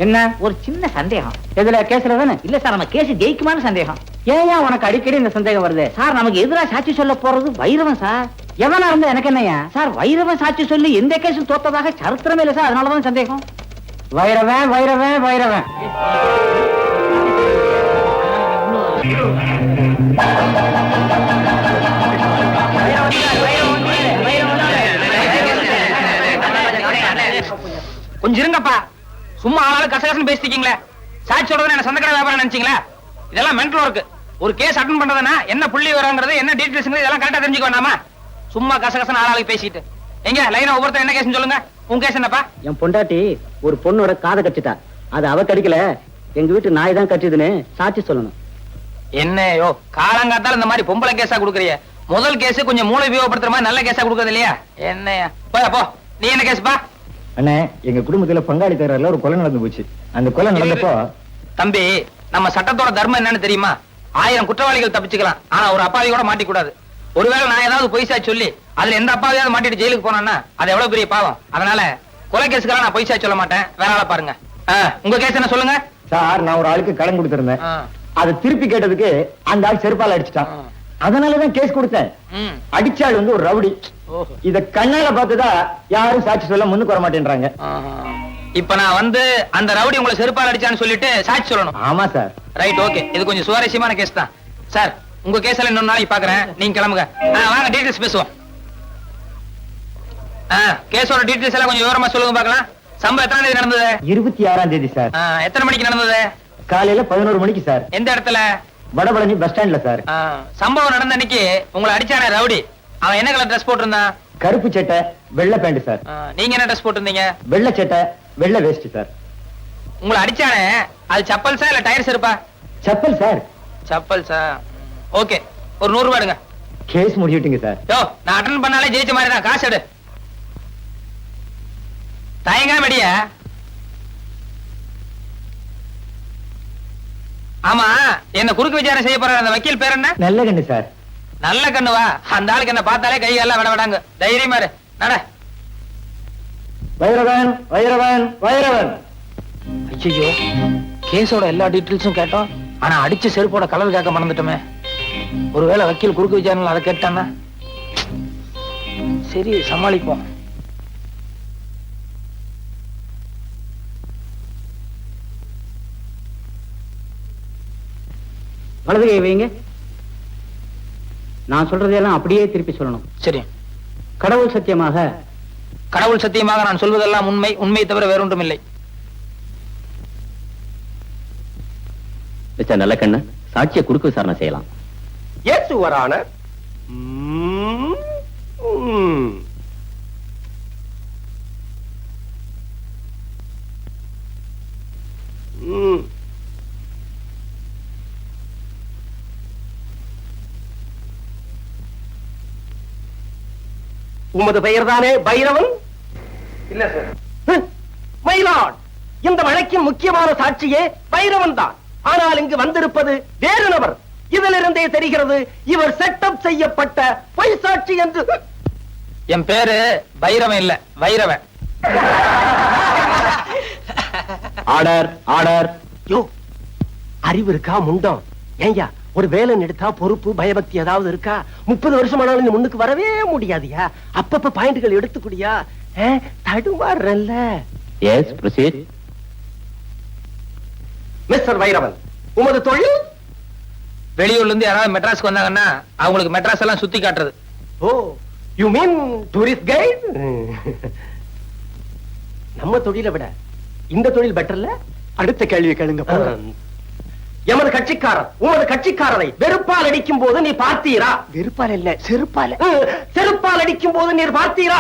என்ன? ஒரு சின்ன சந்தேகம். எதுல? கேஸ்ல தானே? இல்ல சார், நம்ம கேஸ் ஜெயிக்குமான்னு சந்தேகம். ஏன் உனக்கு அடிக்கடி இந்த சந்தேகம் வருது? சார், நமக்கு எதிராக சாட்சி சொல்ல போறது வைரவன் சார். எவனா இருந்தா எனக்கு என்னையா? சார், வைரவன் சாட்சி சொல்லி எந்த கேஸும் தோத்ததாக சரித்திரமே இல்லை சார். அதனாலதான் சந்தேகம். வைரவன் வைரவன் வைரவன். கொஞ்சம் இருங்கப்பா. சும்மா ஆளால கசகசன்னு பேசிட்டீங்களே. சாட்சி சொல்றது என்ன சொந்தக்கடை வியாபாரம் நினைச்சீங்களா? இதெல்லாம் மென்டல் ஒர்க். ஒரு கேஸ் அட்டன் பண்றதுன்னா என்ன புள்ளி வரங்கிறது, என்ன டீடைல்ஸ், இதெல்லாம் கரெக்டா தெரிஞ்சுக்க வேண்டாமா? சும்மா கசகசன்னு ஆளாளுக்கு பேசிட்டு. எங்க லைனா ஒவ்வொருத்தர் என்ன கேஸ் சொல்லுங்க. உங்க கேஸ் என்னப்பா? என் பொண்டாட்டி ஒரு பொண்ணோட காதை கட்டிட்டா. அது அவ கடிக்கல, எங்க வீட்டு நாய் தான் கட்டிதுன்னு சாட்சி சொல்லணும். என்னையோ காலங்காத்தால இந்த மாதிரி பொம்பளை கேஸா கொடுக்குறிய. முதல் கேஸ் கொஞ்சம் மூளை உபயோகப்படுத்துற மாதிரி நல்ல கேஸா கொடுக்கறது இல்லையா? என்னையா போயா போ. நீ என்ன கேஸ்பா? அண்ணே, எங்க குடும்பத்துல பங்காளி தகராறுல ஒரு கொலை நடந்து போச்சு. அந்த கொலை நடந்தப்போ தம்பி, நம்ம சட்டத்தோட தர்மம் என்னன்னு தெரியுமா? 1000 குற்றவாளிகள் தப்பிச்சுக்கலாம், ஆனா ஒரு அப்பாவி கூட மாட்டி கூடாது. ஒருவேளை நான் ஏதாவது பொய்சா சொல்லி அதுல எந்த அப்பாவியாவது மாட்டிட்டு ஜெயிலுக்கு போனா அது எவ்வளவு பெரிய பாவம். அதனால கொலை கேஸுக்கெல்லாம் நான் பொய்சா சொல்ல மாட்டேன். வேற ஆளை பாருங்க. உங்க கேஸ் என்ன சொல்லுங்க சார். நான் ஒரு ஆளுக்கு கடன் கொடுத்திருந்தேன். அதை திருப்பி கேட்டதுக்கு அந்த ஆள் செருப்பால் அடிச்சுட்டான். அதனாலதான் கேஸ் கொடுத்தேன். அடிச்சாள் வந்து ஒரு ரவுடி. இத கண்ணால பார்த்துதான் யாரும் சாட்சி சொல்ல முன்னுக்கு வர மாட்டேன்றாங்க. இப்ப நான் வந்து அந்த ரவுடி உங்களை செருப்பால் அடிச்சான்னு சொல்லிட்டு சாட்சி சொல்லணும். ஆமா சார். Right, okay. இது கொஞ்சம் சுவாரஸ்யமான கேஸ் தான் சார். உங்க கேஸ் எல்லாம் இன்னொரு நாளைக்கு பாக்குறேன். நீங்க கிளம்புங்க. வாங்க டீடைல்ஸ் பேசுவோம். கேஸோட டீடைல்ஸ் எல்லாம் கொஞ்சம் விவரமா சொல்லுங்க பார்க்கலாம். சம்பவம் எத்தனை தேதி நடந்தது? 26ஆம் தேதி சார். எத்தனை மணிக்கு நடந்தது? காலையில 11 மணிக்கு சார். எந்த இடத்துல? வடபழனி பஸ் ஸ்டாண்ட்ல சார். சம்பவம் நடந்த அன்னைக்கு உங்களை அடிச்சான ரவுடி அவன் என்ன கலர் ட்ரெஸ் போட்டிருந்தான்? கருப்பு சட்டை வெள்ளை பேண்ட் சார். நீங்க என்ன ட்ரெஸ் போட்டிருந்தீங்க? வெள்ளை சட்டை வெள்ளை வேஷ்டி சார். உங்களை அடிச்சானே அது செப்பல்ஸா இல்ல டயர்ஸ் இருப்பா? செப்பல் சார். செப்பல்ஸா? ஓகே, ஒரு 100 ரூபாய் எடுங்க. Case முடிச்சுட்டீங்க sir. யோ, நான் அட்டன் பண்ணாலே ஜெயிச்ச மாதிரி தான். காசு எடு. தயங்காம அடியா. ஆமா, என்ன குறுக்கு விசாரணை செய்ய போற அந்த வக்கீல் பேர் என்ன? நல்ல கண்ணு சார். நல்ல கண்ணுவா? அந்த ஆளுக்கு என்ன பார்த்தாலே கை எல்லாம் விட விடாங்க. தைரியமா இரு. நட. வைரவன் வைரவன் வைரவன். ஐயோ, கேஸோட எல்லா டீடைல்ஸும் கேட்டோம், ஆனா அடிச்ச செருப்போட கலர் கேட்க மறந்துட்டோமே. ஒருவேளை வக்கீல் குறுக்கு விசாரணை அதை கேட்டானா? சரி, சமாளிப்போம். வலது கை வைங்க. நான் சொல்றதெல்லாம் அப்படியே திருப்பி சொல்லணும். சரி. கடவுள் சத்தியமாக. கடவுள் சத்தியமாக நான் சொல்வதெல்லாம் உண்மை, உண்மை தவிர வேறொன்றும் இல்லை. மிஸ்டர் நல்லக்கண்ணு, சாட்சியை குறுக்கு விசாரணை செய்யலாம். Yes your honour. உமது பெயர் தானே பைரவன்? இல்ல சார். மயிலாட், இந்த வழக்கின் முக்கியமான சாட்சியே பைரவன் தான். ஆனால் இங்கு வந்திருப்பது வேறு நபர். இதிலிருந்தே தெரிகிறது இவர் செட்டப் செய்யப்பட்ட பொய் சாட்சி என்று. என் பேரு பைரவன் இல்ல, வைரவன். Order order. யோ, அறிவு இருக்கா முண்டம்? ஏய்யா, ஒரு வேலை எடுத்தா பொறுப்பு பயபக்தி ஏதாவது இருக்கா? 30 வருஷம் ஆனாலும் நீ முன்னுக்கு வரவே முடியாதியா? அப்பப்ப பாயிண்ட்கள் எடுத்துக்கூடியா? தடுமாறல்ல. Yes, proceed. மிஸ்டர் வைரவன், உமது தொழில்? வெளியூர்ல இருந்து யாராவது மெட்ராஸ்க்கு வந்தாங்கன்னா அவங்களுக்கு மெட்ராஸ் எல்லாம் சுத்தி காட்டுறது. ஓ, யூ மீன் டூரிஸ்ட் கைட்? நம்ம தொழிலை விட இந்த தொழில் பெட்டர்ல? அடுத்த கேள்வி கேளுங்க. எமது கட்சிக்காரர் உமது கட்சிக்காரரை வெறுப்பால் அடிக்கும் போது நீ பார்த்தீரா? வெறுப்பால் இல்ல, செருப்பால். செருப்பால் அடிக்கும் போது நீர் பார்த்தீரா?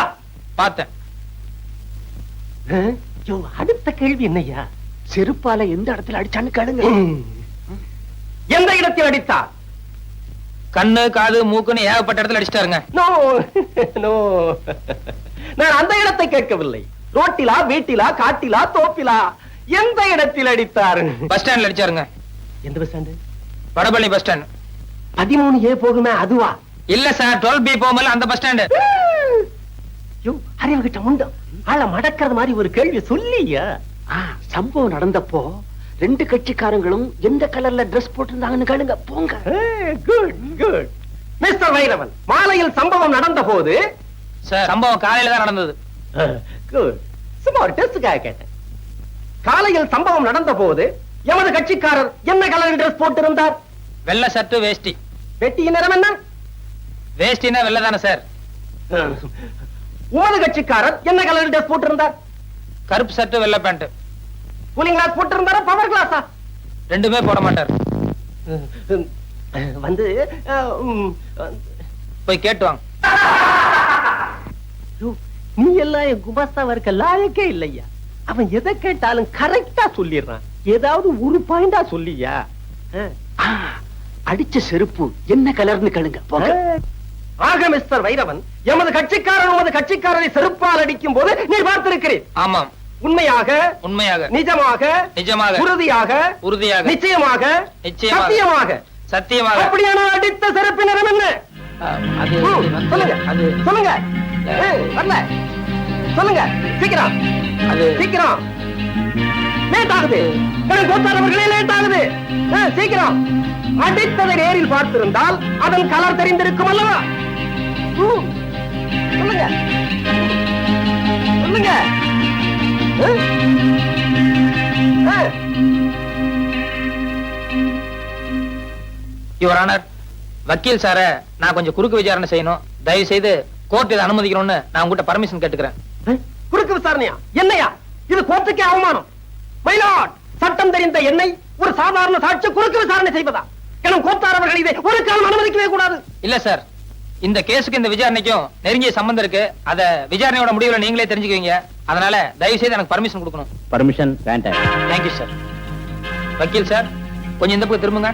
பார்த்தேன். அடுத்த கேள்வி என்னையா? செருப்பால எந்த இடத்துல அடிச்சான்னு கேளுங்க. எந்த இடத்தில் அடித்தார்? கண்ணு, காது, மூக்குன்னு ஏகப்பட்ட இடத்துல அடிச்சிட்டாருங்க. நோ நோ, நான் அந்த இடத்தை கேட்கவில்லை. ரோட்டிலா, வீட்டிலா, காட்டிலா, தோப்பிலா, எந்த இடத்தில் அடித்தார்? பஸ் ஸ்டாண்ட்ல அடிச்சாருங்க. எந்த bus stand? Vadapalani bus stand. 13A போகுமே அதுவா? இல்ல சார், 12B போகும்போது அந்த பஸ் ஸ்டாண்டு. அறிவு கிட்ட முண்டம் ஆள மடக்கிறது மாதிரி ஒரு கேள்வி சொல்லியா? சம்பவம் நடந்தப்போ ரெண்டு கட்சிக்காரங்களும் எந்த கலர்ல ட்ரெஸ் போட்டிருந்தாங்கன்னு கேளுங்க போங்க. Good good. மிஸ்டர் வைரவன், மாலையில் சம்பவம் நடந்த போது சார் சம்பவம் காலையில தான் நடந்தது. குட். சும்மா ஒரு டெஸ்டுக்காக கேட்டேன். காலையில் சம்பவம் நடந்த போது எமது கட்சிக்காரர் என்ன கலர் ட்ரெஸ் போட்டிருந்தார்? வெள்ளை ஷர்ட் வேஷ்டி. வெட்டியின் நிறம் என்ன? வேஷ்டினா வெள்ளை தானே சார்? உமது கட்சிக்காரர் என்ன கலர் ட்ரெஸ் போட்டிருந்தார்? கருப்பு ஷர்ட் வெள்ளை பேண்ட். கூலிங் கிளாஸ் போட்டிருந்தாரா பவர் கிளாஸா? ரெண்டுமே போட மாட்டார். வந்து போய் கேட்டு வாங்க. நீ எல்லாம் என் குமாஸ்தாவா இருக்க லாயக்கே இல்லையா? அவன் எதை கேட்டாலும் கரெக்டா சொல்லிடுறான். ஏதாவது ஒரு பாயிண்டா சொல்லியா? அடிச்ச செருப்பு என்ன கலர்னு கேளுங்க போங்க. ஆக மிஸ்டர் வைரவன், எமது கட்சிக்காரன் உமது கட்சிக்காரரை செருப்பால் அடிக்கும் போது நீ பார்த்திருக்கிறேன். ஆமாம். உண்மையாக உண்மையாக நிஜமாக நிஜமாக உறுதியாக உறுதியாக நிச்சயமாக நிச்சயமாக சத்தியமாக சத்தியமாக. அப்படியான அடித்த செருப்பு நிறம் என்ன? அது சொல்லுங்க அது சொல்லுங்க. வரல சொல்லுங்க சீக்கிரம். அது சீக்கிரம். லேட் ஆகுது. கோத்தாரவர்களே லேட் ஆகுது. சீக்கிரம். அடித்ததை நேரில் பார்த்திருந்தால் அதன் கலர் தெரிந்திருக்கும் அல்லவா? சொல்லுங்க சொல்லுங்க. யுவர் ஆனர், வக்கீல் சார நான் கொஞ்சம் குறுக்கு விசாரணை செய்யணும். தயவு செய்து கோர்ட் இதை அனுமதிக்கணும்னு நான் உங்ககிட்ட பர்மிஷன் கேட்டுக்கிறேன். குறுக்கு விசாரணையா? என்னையா இது? கோர்ட்டுக்கே அவமானம். மயிலாட், சட்டம் தெரிந்த என்னை ஒரு சாதாரண சாட்சி குறுக்கு விசாரணை செய்வதா? எனும் கோத்தாரவர்கள் இதை ஒரு காலம் அனுமதிக்கவே கூடாது. இல்ல சார், இந்த கேஸுக்கு இந்த விசாரணைக்கும் நெருங்கிய சம்பந்தம் இருக்கு. அத விசாரணையோட முடிவுல நீங்களே தெரிஞ்சுக்குவீங்க. அதனால தயவு செய்து எனக்கு பர்மிஷன் கொடுக்கணும். பர்மிஷன் வேண்டாம். Thank you sir. வக்கீல் சார், கொஞ்சம் இந்த பக்கம் திரும்புங்க.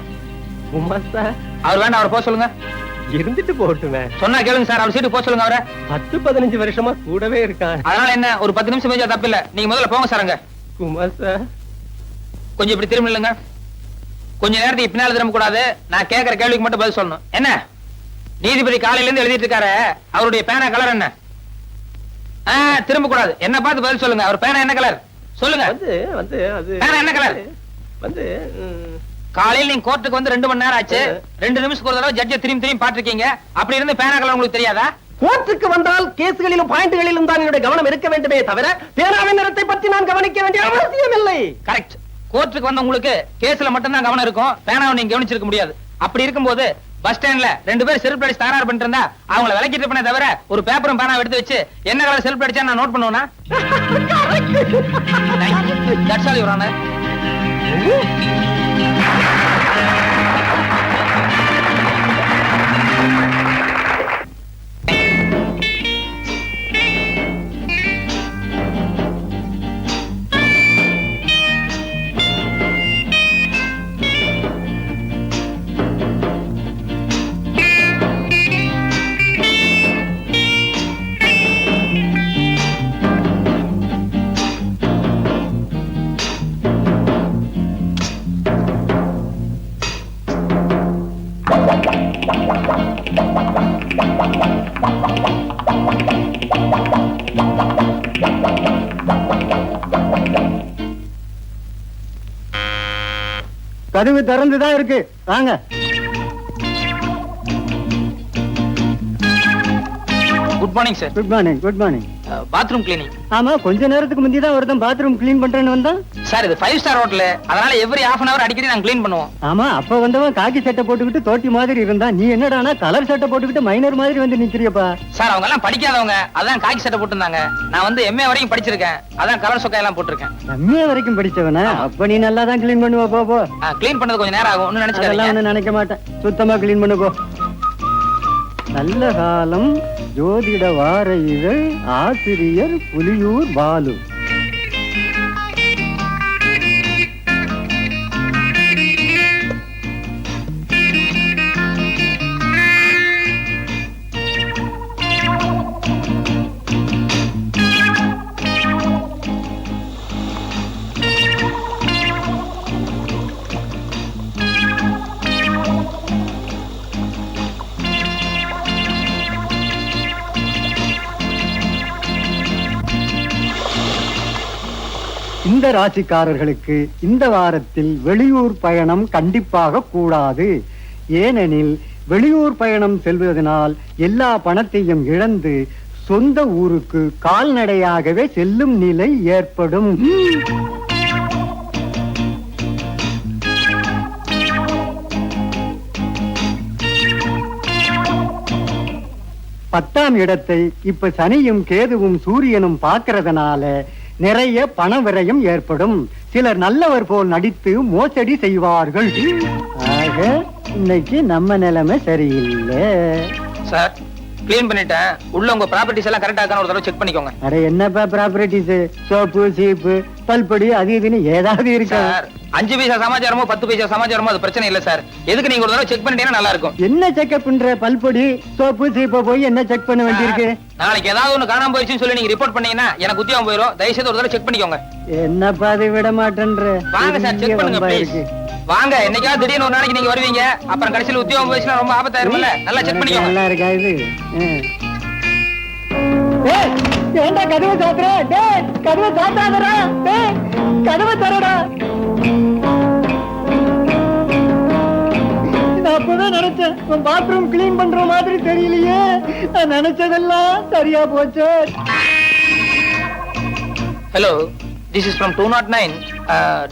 அவர் வேண்டாம், அவரை போக சொல்லுங்க. இருந்துட்டு போட்டுமே. சொன்னா கேளுங்க சார், அவர் சீட்டு போக சொல்லுங்க. அவரை 10-15 வருஷமா கூடவே இருக்கான். அதனால என்ன, ஒரு 10 நிமிஷம் பேஜா தப்பு இல்ல. நீங்க முதல்ல போங்க சார். அங்க குமார் சார் கொஞ்சம் இப்படி திரும்ப இல்லைங்க. கொஞ்ச நேரத்துக்கு பின்னால திரும்ப கூடாது. நான் கேட்கிற கேள்விக்கு மட்டும் பதில் சொல்லணும். என்ன நீதிபதி காலையில இருந்து எழுதிட்டு இருக்காரு, அவருடைய பேனா கலர் என்ன? திரும்ப கூடாது. என்ன பார்த்து பதில் சொல்லுங்க. அவர் பேனா என்ன கலர் சொல்லுங்க. பேனா என்ன கலர்? காலையில் நீங்க கோர்ட்டுக்கு வந்து 2 மணி நேரம் ஆச்சு. 2 நிமிஷத்துக்கு ஒரு தடவை ஜட்ஜை திரும்பி பாத்துருக்கீங்க. அப்படி இருந்து பேனா கலர் உங்களுக்கு தெரியாதா? கோர்ட்டுக்கு வந்தால் கேஸ்களிலும் பாயிண்ட்களிலும் தான் என்னுடைய கவனம் இருக்க வேண்டுமே தவிர பேனாவின் நிறத்தை பற்றி நான் கவனிக்க வேண்டிய அவசியம் இல்லை. கரெக்ட். கோர்ட்டுக்கு வந்த உங்களுக்கு கேஸ்ல மட்டும் தான் கவனம் இருக்கும். பேனாவை நீங்க கவனிச்சிருக்க முடியாது. அப்படி இருக்கும்போது பஸ் ஸ்டாண்ட்ல 2 பேர் செல்ஃப் அடிச்சு தகராறு பண்ணிட்டு இருந்தா அவங்கள விலக்கிட்டு பண்ண தவிர ஒரு பேப்பரும் பேனா எடுத்து வச்சு என்ன கலர் செல்ஃப் அடிச்சா நான் நோட் பண்ணுவேனா? That's all your honour. கதவு திறந்துதான் இருக்கு, வாங்க. Good morning sir. Good morning. Good morning. Bathroom cleaning. ஆமா, கொஞ்ச நேரத்துக்கு முந்தி தான் ஒருத்தன் பாத்ரூம் கிளீன் பண்றேன்னு வந்தான். சார் இது 5 ஸ்டார் ஹோட்டல், அதனால எவ்ரி half an hour அடிக்கடி நாங்க க்ளீன் பண்ணுவோம். ஆமா, அப்ப வந்தவன் காக்கி சட்டை போட்டுக்கிட்டு தோட்டி மாதிரி இருந்தான். நீ என்னடானா கலர் சட்டை போட்டுக்கிட்டு மைனர் மாதிரி வந்து நிக்கிறியப்பா. சார் அவங்க எல்லாம் படிக்காதவங்க, அதான் காக்கி சட்டை போட்டுருந்தாங்க. நான் வந்து MA வரைக்கும் படிச்சிருக்கேன், அதான் கலர் சொக்கா எல்லாம் போட்டிருக்கேன். MA வரைக்கும் படிச்சவனா? அப்ப நீ நல்லா தான் கிளீன் பண்ணுவ. போ. க்ளீன் பண்ணது கொஞ்சம் நேரம் ஆகும், ஒன்னும் அதெல்லாம் நினைச்சுக்காதீங்க. ஒண்ணும் நினைக்க மாட்டேன். சுத்தமா கிளீன் பண்ணு போ. நல்ல காலம், ஜோதிட வார இதழ், ஆசிரியர் புலியூர் பாலு. இந்த ராசிக்காரர்களுக்கு இந்த வாரத்தில் வெளியூர் பயணம் கண்டிப்பாக கூடாது. ஏனெனில் வெளியூர் பயணம் செல்வதனால் எல்லா பணத்தையும் இழந்து சொந்த ஊருக்கு கால்நடையாகவே செல்லும் நிலை ஏற்படும். பத்தாம் இடத்தை இப்ப சனியும் கேதுவும் சூரியனும் பார்க்கறதுனால நிறைய பண விரயம் ஏற்படும். சிலர் நல்லவர் போல் நடித்து மோசடி செய்வார்கள். ஆக இன்னைக்கு நம்ம நிலைமை சரியில்லை. சார் கிளீன் பண்ணிட்டேன். உள்ள உங்க ப்ராப்பர்ட்டிஸ் எல்லாம் கரெக்டா இருக்கான்னு ஒரு தடவை செக் பண்ணிக்கோங்க. அட என்னப்பா ப்ராப்பர்ட்டிஸ், சோப்பு சீப்பு பல்படி அது இதுன்னு ஏதாவது இருக்கா? சார் 5 பைசா சமாச்சாரமோ 10 பைசா சமாச்சாரமோ அது பிரச்சனை இல்ல சார். எதுக்கு நீங்க ஒரு தடவை செக் பண்ணிட்டீங்கன்னா நல்லா இருக்கும். என்ன செக்அப் பண்ற? பல்பொடி சோப்பு சீப்பை போய் என்ன செக் பண்ண வேண்டியிருக்கு? நாளைக்கு ஏதாவது ஒண்ணு காணாம போயிடுச்சுன்னு சொல்லி நீங்க ரிப்போர்ட் பண்ணீங்கன்னா எனக்கு உத்தியோகம் போயிடும். தயவுசெய்து ஒரு தடவை செக் பண்ணிக்கோங்க. என்னப்பா அதை விட மாட்டேன்ற? வாங்க சார் செக் பண்ணுங்க ப்ளீஸ். வாங்க, என்னைக்காவது திடீர்னு ஒரு நாளைக்கு நீங்க வருவீங்க, அப்புறம் கடைசியில் உத்தியோகம் போயிடுச்சுன்னா ரொம்ப ஆபத்தாயிரும்ல. நல்லா செக் பண்ணிக்கோங்க. நல்லா இருக்கா இது? ஏண்டா கதவை சாத்துற? டேய் கதவை சாத்தாதடா. டேய் கதவை தரடா. நான் அப்பவே நினைச்சேன் உன் பாத்ரூம் கிளீன் பண்ற மாதிரி தெரியலையே. நான் நினைச்சதெல்லாம் சரியா போச்சு. Hello, this is from 209.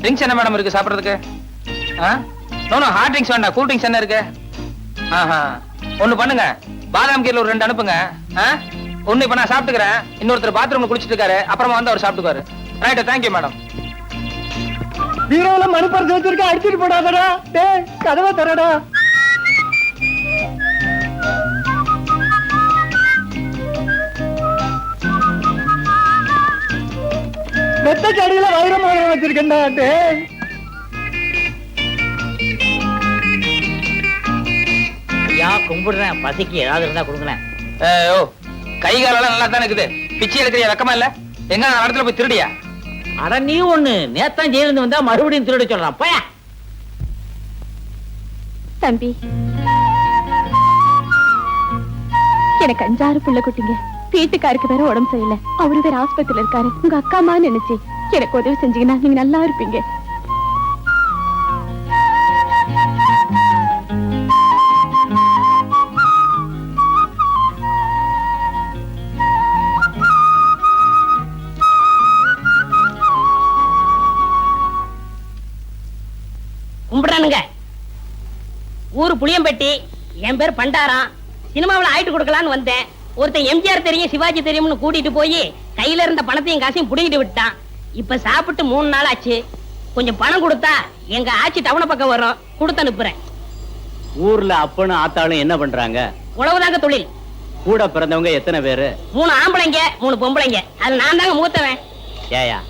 Drinks என்ன மேடம் இருக்கு சாப்பிடுறதுக்கு? நோ ஹார்ட் ட்ரிங்க்ஸ் வேண்டாம், கூல் ட்ரிங்க்ஸ் என்ன இருக்கு? ஒண்ணு பண்ணுங்க, பாதாம் கீர்ல ஒரு 2 அனுப்புங்க. ஒண்ணு இப்ப நான் சாப்பிட்டுக்கிறேன், இன்னொருத்தர் பாத்ரூம்ல குளிச்சிட்டு இருக்காரு, அப்புறமா வந்து அவர் சாப்பிட்டுக்காரு. Right, thank you madam. பீரோல மணி பரிசு வச்சிருக்க, அடிச்சிட்டு போடாதடா. டேய் கதவை தரடா. மெத்தைக்கு அடியில வைரம் வச்சிருக்கேன்டா. டேய் கும்பிடுறேன், பசிக்கு ஏதாவது இருந்தா கொடுங்களேன். ஓ, கை காலெல்லாம் நல்லா தானே இருக்குது, பிச்சை எடுக்கிறியா? வெக்கமா இல்ல? எங்க நான் இடத்துல போய் திருடியா? அட நீ ஒண்ணு நேத்தான் ஜெயிலிருந்து வந்தா மறுபடியும் திருட சொல்றான். போயா தம்பி, எனக்கு 5-6 புள்ள குட்டிங்க. வீட்டுக்காருக்கு வேற உடம்பு சரியில்லை, அவரு வேற ஆஸ்பத்திரியில இருக்காரு. உங்க அக்கா அம்மா நினைச்சு எனக்கு உதவி செஞ்சீங்கன்னா நீங்க நல்லா இருப்பீங்க. கும்பிடுறானுங்க. ஊரு புளியம்பட்டி, என் பேர் பண்டாரம். சினிமாவில் ஆயிட்டு கொடுக்கலான்னு வந்தேன். ஒருத்தன் எம்ஜிஆர் தெரியும் சிவாஜி தெரியும்னு கூட்டிட்டு போய் கையில இருந்த பணத்தையும் காசையும் புடிங்கிட்டு விட்டான். இப்ப சாப்பிட்டு 3 நாள் ஆச்சு. கொஞ்சம் பணம் கொடுத்தா எங்க ஆட்சி டவுன பக்கம் வரும், கொடுத்து அனுப்புறேன். ஊர்ல அப்பனும் ஆத்தாளும் என்ன பண்றாங்க? உழவுதாங்க தொழில். கூட பிறந்தவங்க எத்தனை பேரு? 3 ஆம்பளைங்க 3 பொம்பளைங்க. அது நான் தாங்க மூத்தவன். ஏயா,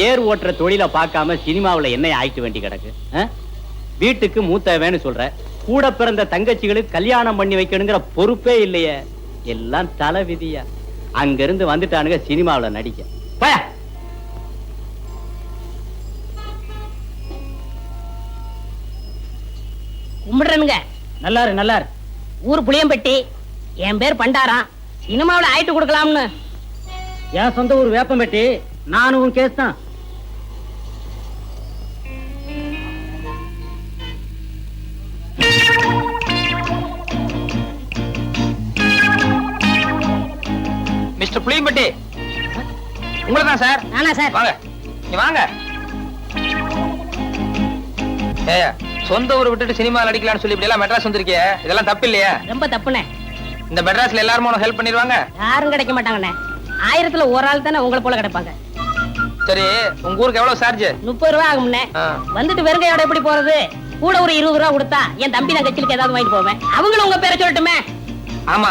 ஏர் ஓட்டுற தொழில பார்க்காம சினிமாவுல என்ன ஆயிட்டு வேண்டி கிடக்கு? வீட்டுக்கு மூத்தவேன்னு சொல்ற, கூட பிறந்த தங்கச்சிகளுக்கு கல்யாணம் பண்ணி வைக்கணுங்கிற பொறுப்பே இல்லையே. எல்லாம் தலை விதியா. அங்க இருந்து வந்துட்டானுங்க சினிமாவுல நடிக்க. போயா. கும்பிடுறனுங்க. நல்லாரு நல்லாரு. ஊரு புளியம்பட்டி, என் பேர் பண்டாரம். சினிமாவில் ஆயிட்டு கொடுக்கலாம்னு. என் சொந்த ஊர் வேப்பம்பட்டி. நானும் உன் கேஸ் தான். மிஸ்டர் புளியம்பட்டி, உங்களை தான் சார். நானா சார்? வாங்க, நீ வாங்க. ஏயா, சொந்த ஊரை விட்டுட்டு சினிமாவில் அடிக்கலாம்னு சொல்லி இப்படி எல்லாம் மெட்ராஸ் வந்திருக்கிய, இதெல்லாம் தப்பு இல்லையா? ரொம்ப தப்புண்ணே. இந்த மெட்ராஸ்ல எல்லாரும் உனக்கு ஹெல்ப் பண்ணிடுவாங்க? யாரும் கிடைக்க மாட்டாங்கண்ணே. 1000ல ஒரு ஆள் தானே உங்களை போல கிடைப்பாங்க. சரி, உங்க ஊருக்கு எவ்வளவு சார்ஜ்? 30 ரூபா ஆகும்ண்ணே. வந்துட்டு வெறுங்கையோட எப்படி போறது? கூட ஒரு 20 ரூபா கொடுத்தா என் தம்பி நான் கட்சிலுக்கு ஏதாவது வாங்கிட்டு போவேன். அவங்களும் உங்க பேரை சொல்லட்டுமே. ஆமா,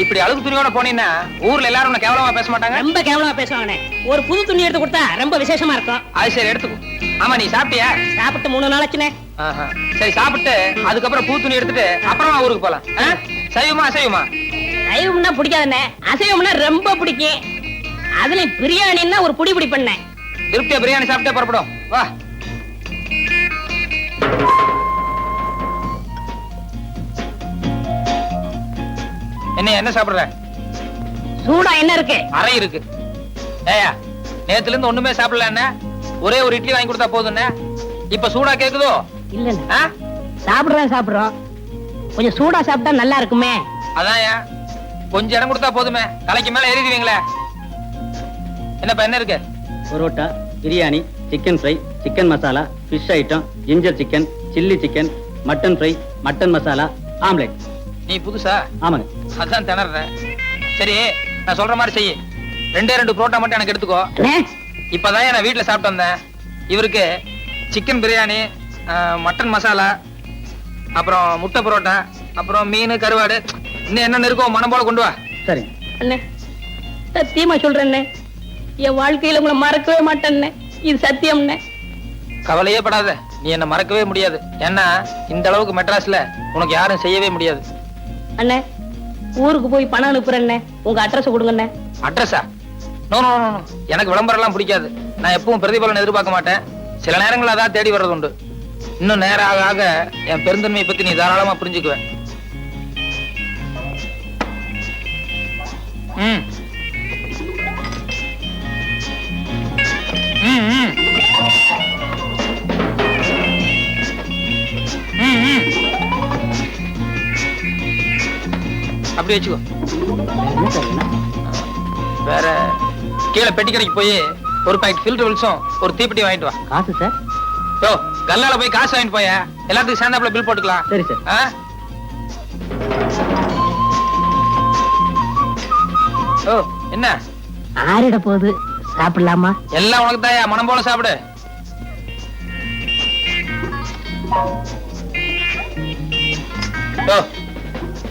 இப்படி அழுகு துணியோட போனீங்கன்னா ஊர்ல எல்லாரும் உன்னை கேவலமா பேச மாட்டாங்க? ரொம்ப கேவலமா பேசுவாங்கண்ணே. ஒரு புது துணி எடுத்து கொடுத்தா ரொம்ப விசேஷமா இருக்கும். அது சரி, எடுத்துக்கோ. ஆமா, நீ சாப்பிட்டியா? சாப்பிட்டு 3 நாள் ஆச்சுண்ணே. சரி, சாப்பிட்டு அதுக்கப்புறம் பூ துணி எடுத்துட்டு அப்புறமா ஊருக்கு போலாம். சைவமா அசைவமா? சைவம்னா பிடிக்காதுண்ணே, அசைவம்னா ரொம்ப பிடிக்கும். அதுல பிரியாணின்னா ஒரு புடி புடி பண்ணேன். திருப்தியா பிரியாணி சாப்பிட்டே புறப்படும். வா. என்ன சாப்பிடுற? சூடா என்ன இருக்கு? அறை இருக்கு. ஏயா, நேத்துல இருந்து ஒண்ணுமே சாப்பிடல. என்ன ஒரே ஒரு இட்லி வாங்கி கொடுத்தா போதும்ண்ணே. இப்ப சூடா கேக்குதோ? இல்ல சாப்பிடுறோம். கொஞ்சம் சூடா சாப்பிட்டா நல்லா இருக்குமே. அதான் கொஞ்சம் இடம் கொடுத்தா போதுமே, தலைக்கு மேல ஏறிடுவீங்களே. என்னப்பா என்ன இருக்கு? Parotta, biryani, chicken fry, chicken masala, fish item, ginger chicken, chilli chicken, mutton fry, mutton masala, omelette. நீ புதுசா? ஆமாங்க. அதான் திணறேன். சரி, நான் சொல்ற மாதிரி செய்யு. 2 புரோட்டா மட்டும் எனக்கு எடுத்துக்கோ. இப்பதான் நான் வீட்டுல சாப்பிட்டு வந்தேன். இவருக்கு சிக்கன் பிரியாணி, மட்டன் மசாலா, அப்புறம் முட்டை பரோட்டா, அப்புறம் மீன், கருவாடு, இன்னும் என்ன இருக்கோ மனம் போல கொண்டு வா. சரி அண்ணே, சத்தியமா சொல்றேன், என் வாழ்க்கையில உங்களை மறக்கவே மாட்டேன். இது சத்தியம். கவலையே படாத, நீ என்ன மறக்கவே முடியாது. ஏன்னா இந்த அளவுக்கு மெட்ராஸ்ல உனக்கு யாரும் செய்யவே முடியாது. அண்ணே, ஊருக்கு போய் பணம் அனுப்புறேன். உங்க அட்ரஸ் கொடுங்க. அட்ரஸா? நோ நோ நோ, எனக்கு விளம்பரம் எல்லாம் பிடிக்காது. நான் எப்பவும் பிரதிபலன் எதிர்பார்க்க மாட்டேன். சில நேரங்கள் அதான் தேடி வர்றது உண்டு. இன்னும் நேரம் ஆக ஆக என் பெருந்தன்மையை பத்தி நீ தாராளமா புரிஞ்சுக்குவேன். ம் ம் ம் அப்படி வச்சுக்கோ. வேற கீழே பெட்டி கடைக்கு போய் ஒரு பாக்கெட் ஃபில்டர் வில்ஸும் ஒரு தீப்பெட்டி வாங்கிட்டு வா. காசு சார்? ஓ, கல்லால போய் காசு வாங்கிட்டு போய, எல்லாத்துக்கும் சேர்ந்தாப்புல பில் போட்டுக்கலாம். சரி சார். ஓ, என்ன ஆறிட போகுது, சாப்பிடலாமா? எல்லாம் உனக்கு தாயா, மனம் போல சாப்பிடு. ஓ,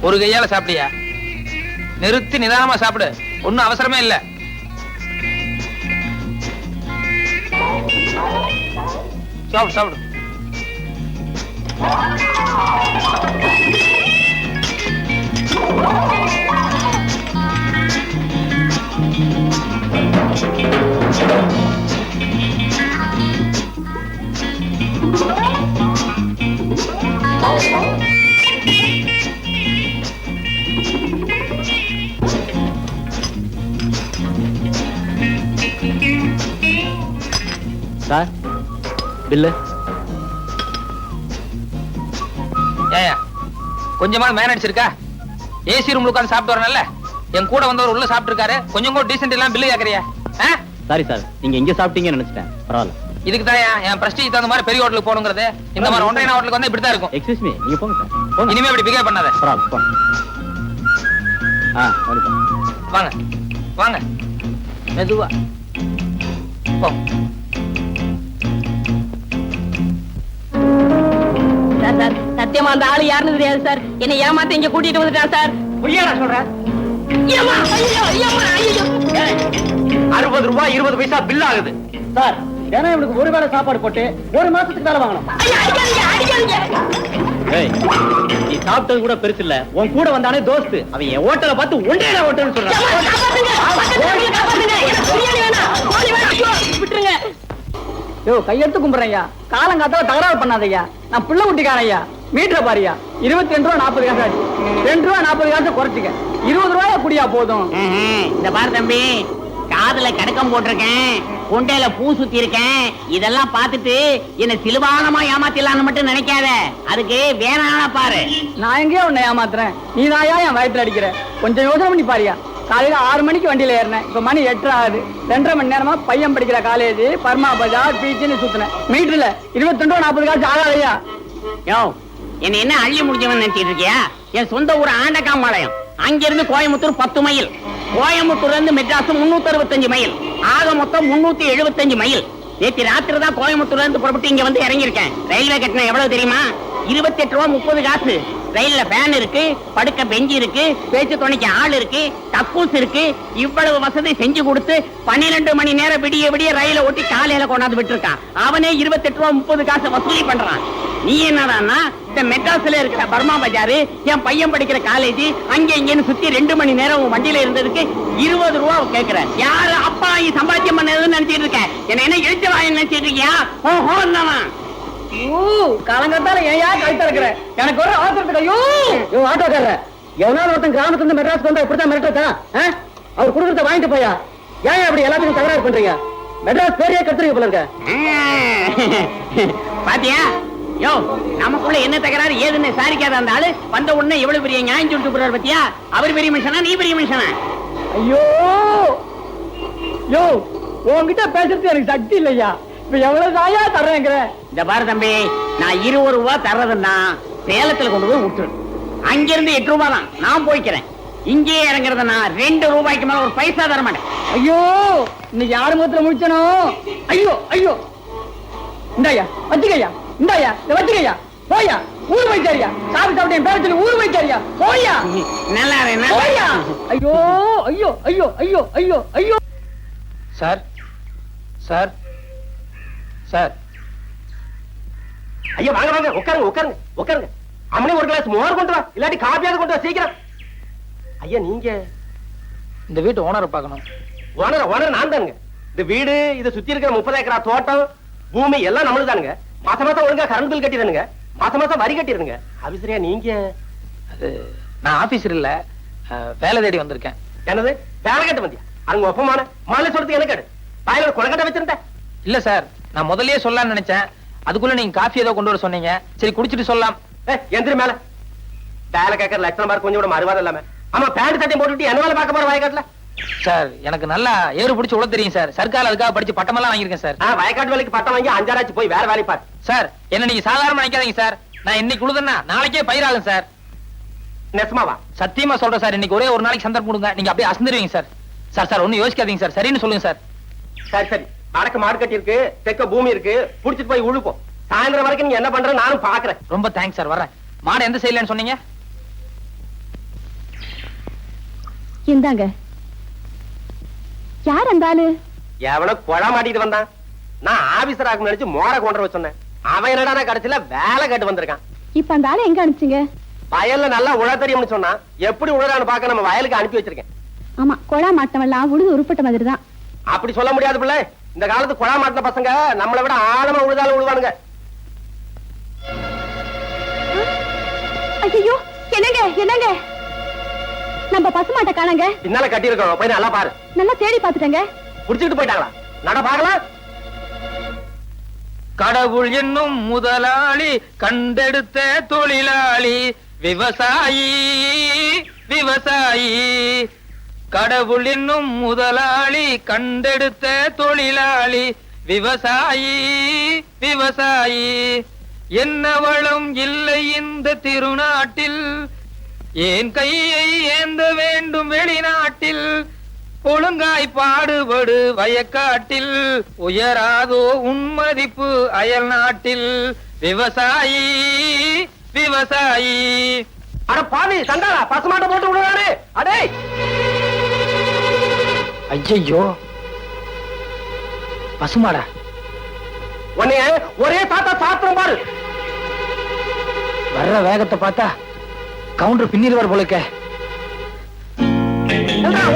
ஒரு கையால சாப்பிடியா? நிறுத்தி நிதானமா சாப்பிடு, ஒன்னும் அவசரமே இல்ல. சாப்பிடு சாப்பிடு. Sir, bill. ஏயா, கொஞ்சமா மேனேஜ் இருக்கா? ஏசி ரூம்ல உட்கார்ந்து சாப்பிட்டு வரணும்ல. என் கூட வந்தவர் உள்ள சாப்பிட்டு இருக்காரு, கொஞ்சம் கூட டீசென்ட் எல்லாம் பில்லு கேக்குறியா? சாரி சார், நீங்க எங்க சாப்பிட்டீங்கன்னு நினைச்சிட்டேன். பரவாயில்ல. இதுக்கு தான் என் பிரஸ்டீஜ் தகுந்த மாதிரி பெரிய ஹோட்டலுக்கு போகணுங்கிறது. இந்த மாதிரி ஒன்றைய ஹோட்டலுக்கு வந்து இப்படிதான் இருக்கும். எக்ஸ்கியூஸ் மீ, நீங்க போங்க சார். போங்க. இனிமே இப்படி பிகேவ் பண்ணாத. பரவாயில்ல, போங்க. வாங்க வாங்க, மெதுவா போ. சார், சத்தியமா அந்த ஆளு யாருன்னு தெரியாது சார். என்னை ஏமாத்த இங்க கூட்டிட்டு வந்துட்டான் சார். புரியாடா சொல்ற? 60 ரூபாய் 20 பைசா பில் ஆகுது சார். ஏன்னா இவனுக்கு ஒரு வேளை சாப்பாடு போட்டு ஒரு மாசத்துக்கு மேல வாங்கணும். நீ சாப்பிட்டது கூட பெருசு இல்ல, உன் கூட வந்தானே தோஸ்து, அவன் என் ஹோட்டலை பார்த்து ஒன்றே ஹோட்டல்னு சொல்றான். விட்டுருங்க. யோ, கையெடுத்து கும்பிடுறையா, காலங்காத்தால தகராறு பண்ணாதையா. நான் பிள்ளை குட்டிக்காரையா. மீட்டரை பாரியா, 22 ரூபா 40 காசு ஆச்சு. 2 ரூபா 40 காசு குறைச்சிக்க. 20 ரூபாயா குடியா போதும். இந்த பாரு தம்பி, காதுல கடக்கம் போட்டிருக்கேன், கொண்டையில பூ சுத்தி இருக்கேன். இதெல்லாம் பார்த்துட்டு என்ன சிலுவானமா ஏமாத்திடலான்னு மட்டும் நினைக்காத. அதுக்கு வேணான பாரு. நான் எங்கேயோ உன்னை ஏமாத்துறேன், நீ தாயா என் வயத்துல அடிக்கிற. கொஞ்சம் யோசனை பண்ணி பாரியா. காலையில 6 மணிக்கு வண்டியில ஏறினேன், இப்ப மணி 8 ஆகுது. 2.5 மணி நேரமா பையன் படிக்கிற காலேஜ், பர்மா பஜார், பீச்சுன்னு சுத்தினேன். மீட்டர்ல 22 ரூபா 40 காசு ஆகாதையா. யோ, என்ன என்ன அள்ளி முடிஞ்சவன் நினைச்சிட்டு இருக்கியா? என் சொந்த ஊர் ஆண்டகாம்பாளையம். அங்கிருந்து கோயம்புத்தூர் 10 மைல். கோயம்புத்தூர்ல இருந்து மெட்ராஸ் 365 மைல். ஆக மொத்தம் 375 மைல். நேற்று ராத்திரி தான் கோயம்புத்தூர்ல இருந்து புறப்பட்டு இங்க வந்து இறங்கியிருக்கேன். ரயில்வே கட்டணம் எவ்வளவு தெரியுமா? 28 ரூபா 30 காசு. ரயில்ல ஃபேன் இருக்கு, படுக்க பெஞ்சு இருக்கு, பேச்சு துணைக்கு ஆள் இருக்கு, கக்கூஸ் இருக்கு. இவ்வளவு வசதி செஞ்சு கொடுத்து 12 மணி நேரம் விடிய விடிய ரயில ஓட்டி காலையில கொண்டாந்து விட்டுருக்கான். அவனே 28 ரூபா 30 காசு வசூலி பண்றான். நீ என்னடான்னா இந்த மெட்ராஸ்ல இருக்கிற பர்மா பஜாரு, என் பையன் படிக்கிற காலேஜ், அங்க இங்கன்னு சுத்தி 2 மணி நேரம் உன் வண்டியில இருந்ததுக்கு 20 ரூபா கேக்குற. யாரு அப்பா சம்பாத்தியம் பண்ணதுன்னு நினைச்சிட்டு இருக்க? என்ன எழுத்து வாங்க நினைச்சிட்டு இருக்கியா? ஓஹோ, காலங்கத்தால ஏயா கழுத்த இருக்கிற? எனக்கு ஒரு அவசரத்துக்கு. ஐயோ, ஆட்டோக்காரர் எவனாவது ஒருத்தன் கிராமத்துல இருந்து மெட்ராஸ்க்கு வந்தா இப்படித்தான் மிரட்டா? அவர் குடுக்கறத வாங்கிட்டு போயா. ஏன் அப்படி எல்லாத்துக்கும் தகராறு பண்றீங்க? மெட்ராஸ் பேரையே கத்துறீங்க போல இருக்க. பாத்தியா யோ, நமக்குள்ள என்ன தகராறு ஏதுன்னு சாரிக்காத அந்த ஆளு வந்த உடனே எவ்வளவு பெரிய நியாயம் சொல்லிட்டு போறாரு பாத்தியா? அவர் பெரிய மனுஷனா, நீ பெரிய மனுஷனா? ஐயோ யோ, உன்கிட்ட பேசுறது எனக்கு சக்தி இல்லையா. இப்ப எவ்வளவு தாயா தர்றேங்கிற? இந்த பாரு தம்பி, நான் 20 ரூபா தர்றதுன்னா சேலத்துல கொண்டு போய் விட்டுரு. அங்கிருந்து 8 ரூபாய் தான் நான் போய்க்கிறேன். இங்கே இறங்குறதுன்னா 2 ரூபாய்க்கு மேல ஒரு பைசா தர மாட்டேன். ஐயோ, இன்னைக்கு யாரு முகத்துல முடிச்சனோ? ஐயோ ஐயோ, இந்தாயா வச்சுக்கையா, இந்தாயா இத வச்சுக்கையா, போயா ஊரு போயிட்டாரியா, சாப்பிட்டு சாப்பிட்டு என் பேர சொல்லி ஊரு போயிட்டாரியா, போயா நல்லா போயா. ஐயோ ஐயோ ஐயோ ஐயோ ஐயோ ஐயோ. Sir sir sir. ஐயா வாங்க வாங்க, உட்காருங்க உட்காருங்க உட்காருங்க. அம்மனே ஒரு கிளாஸ் மோர் கொண்டு வா, இல்லாட்டி காப்பியாவது கொண்டு வா சீக்கிரம். ஐயா நீங்க இந்த வீட்டு ஓனரை பார்க்கணும். ஓனர் ஓனர் நான் தானுங்க. இந்த வீடு இதை சுத்தி இருக்கிற 30 ஏக்கரா தோட்டம் பூமி எல்லாம் நம்மளும் தானுங்க. மாசம் மாசம் ஒழுங்கா கரண்ட் பில் கட்டிடுங்க, மாசம் மாசம் வரி கட்டிடுங்க. ஆபீசரியா நீங்க? அது நான் ஆபீசர் இல்ல, வேலை தேடி வந்திருக்கேன். என்னது வேலை கட்ட வந்தியா? அங்க ஒப்பமான மாலை சொல்றதுக்கு என்ன கேடு? வாயில கொலக்கட்டை வச்சிருந்தேன். இல்ல சார், நான் முதல்லயே சொல்லலாம்னு நினைச்சேன். அதுக்குள்ள நீங்க காஃபி ஏதோ கொண்டு வர சொன்னீங்க. சரி குடிச்சிட்டு சொல்லலாம். எந்திரி மேல. வேலை கேட்கற லட்சணம் பாரு, கொஞ்சம் கூட மறுவாதம் இல்லாம. ஆமா பேண்ட் சட்டை போட்டுட்டு என்ன வேலை பார்க்க போற வயக்காட்டுல? சார் எனக்கு நல்லா ஏறு பிடிச்சு உள்ள தெரியும் சார். சர்க்கார் அதுக்காக படிச்சு பட்டமெல்லாம் வாங்கியிருக்கேன் சார். வயக்காட்டு வேலைக்கு பட்டம் வாங்கி 5 ஆச்சு போய் வேற வேலை பாரு. சார் என்ன நீங்க சாதாரணமா நினைக்காதீங்க சார். நான் இன்னைக்கு உழுதுன்னா நாளைக்கே பயிராகும் சார். நெசமாவா? சத்தியமா சொல்றேன் சார். இன்னைக்கு ஒரே ஒரு நாளைக்கு சந்தர்ப்பம் கொடுங்க, நீங்க அப்படியே அசந்துருவீங்க சார். சார் சார் ஒன்னும் யோசிக்காதீங்க சார், சரின்னு சொல்லுங்க சார். சரி சரி, வடக்கு மாடு கட்டி இருக்கு, தெற்க பூமி இருக்கு, புடிச்சிட்டு போய் உழுப்போம். சாயந்தரம் வரைக்கும் நீங்க என்ன பண்ற நானும் பாக்குறேன். ரொம்ப தேங்க்ஸ் சார், வர்றேன். மாடு எந்த சைடுலன்னு சொன்னீங்க? இந்தாங்க. யார் அந்த ஆளு? எவனோ கொழா மாட்டிட்டு வந்தான். நான் ஆபீசர் ஆகும் நினைச்சு மோர கொண்டு வர சொன்னேன். அவன் என்னடா கடைசியில வேலை கட்டு வந்திருக்கான். இப்ப அந்த ஆளை எங்க அனுப்பிச்சீங்க? வயல்ல நல்லா உழ தெரியும்னு சொன்னா, எப்படி உழறான்னு பார்க்க நம்ம வயலுக்கு அனுப்பி வச்சிருக்கேன். ஆமா, கொழா மாட்டவெல்லாம் உழுது உருப்பட்ட மாதிரி தான். அப்படி சொல்ல முடியாது பிள்ளை. இந்த காலத்து கொழா மாட்டின பசங்க நம்மளை விட ஆழமா உழுதாலும் உழுவானுங்க. ஐயோ, என்னங்க என்னங்க, நம்ம பசுமாட்டை காணங்க. பின்னால கட்டி இருக்கோம், போய் நல்லா பாரு. நல்லா தேடி பாத்துட்டேங்க. புடிச்சிட்டு போயிட்டாங்களா? நட பாக்கலாம். கடவுள் என்னும் முதலாளி, கண்டெடுத்த தொழிலாளி, விவசாயி விவசாயி. கடவுள் என்னும் முதலாளி, கண்டெடுத்த தொழிலாளி, விவசாயி விவசாயி. என்ன வளம் இல்லை இந்த திருநாட்டில், ஏன் கையை ஏந்த வேண்டும் வெளிநாட்டில். ஒழுங்காய் பாடுபடு வயக்காட்டில், உயராதோ உன்மதிப்பு அயல் நாட்டில். விவசாயி விவசாயி. அட பாவி சண்டாளா, பசுமாட்டை போட்டு விடுவாரு. அடே ஐயோ, பசுமாடா? உன்னைய ஒரே தாத்தா சாத்திரம் பாரு. வர்ற வேகத்தை பார்த்தா கவுண்டர் பின்னிருவார் போலுக்க.